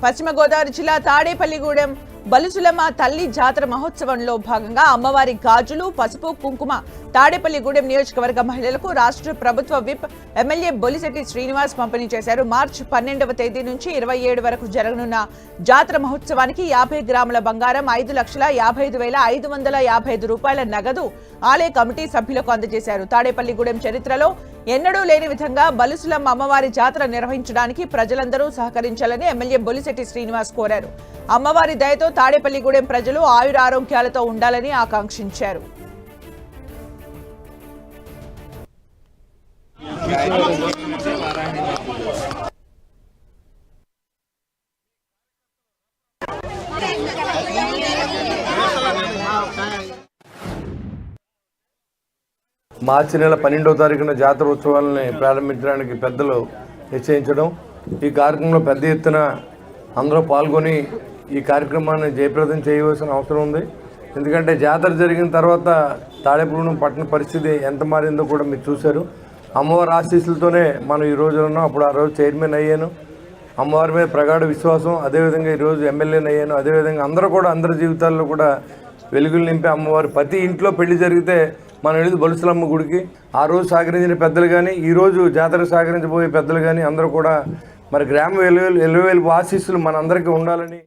పశ్చిమ గోదావరి జిల్లా తాడేపల్లిగూడెం బలుసులమ్మ తల్లి జాతర మహోత్సవంలో భాగంగా అమ్మవారి గాజులు పసుపు కుంకుమ తాడేపల్లిగూడెం నియోజకవర్గ మహిళలకు రాష్ట్ర ప్రభుత్వ విప్ ఎమ్మెల్యే బొలిశెట్టి శ్రీనివాస్ పంపిణీ చేశారు. మార్చి 12వ తేదీ నుంచి 27 వరకు జరగనున్న జాతర మహోత్సవానికి 50 గ్రాముల బంగారం, 5,55,555 రూపాయల నగదు ఆలయ కమిటీ సభ్యులకు అందజేశారు. తాడేపల్లిగూడెం చరిత్రలో ఎన్నడూ లేని విధంగా బలుసులమ్మ అమ్మవారి జాతర నిర్వహించడానికి ప్రజలందరూ సహకరించాలని ఎమ్మెల్యే బొలిశెట్టి శ్రీనివాస్ కోరారు. అమ్మవారి దయతో తాడేపల్లిగూడెం ప్రజలు ఆయురారోగ్యాలతో ఉండాలని ఆకాంక్షించారు. మార్చి నెల 12వ తారీఖున జాతర ఉత్సవాలని ప్రారంభించడానికి పెద్దలు నిశ్చయించడం, ఈ కార్యక్రమంలో పెద్ద ఎత్తున అందరూ పాల్గొని ఈ కార్యక్రమాన్ని జయప్రదం చేయవలసిన అవసరం ఉంది. ఎందుకంటే జాతర జరిగిన తర్వాత తాడేపల్లిగూడెం పట్టణ పరిస్థితి ఎంత మారిందో కూడా మీరు చూశారు. అమ్మవారి ఆశీస్సులతోనే మనం ఈ రోజు ఉన్నాం. అప్పుడు ఆ రోజు చైర్మన్ అయ్యాను, అమ్మవారి మీద ప్రగాఢ విశ్వాసం, అదేవిధంగా ఈరోజు ఎమ్మెల్యేని అయ్యాను. అదేవిధంగా అందరి జీవితాల్లో కూడా వెలుగులు నింపే అమ్మవారు. ప్రతి ఇంట్లో పెళ్లి జరిగితే మనం వెళ్ళి బలుసులమ్మ గుడికి ఆ రోజు సహకరించిన పెద్దలు కానీ, ఈరోజు జాతర సహకరించబోయే పెద్దలు కానీ అందరూ కూడా మరి గ్రామ ఎలువేలు ఆశీస్సులు మనందరికీ ఉండాలని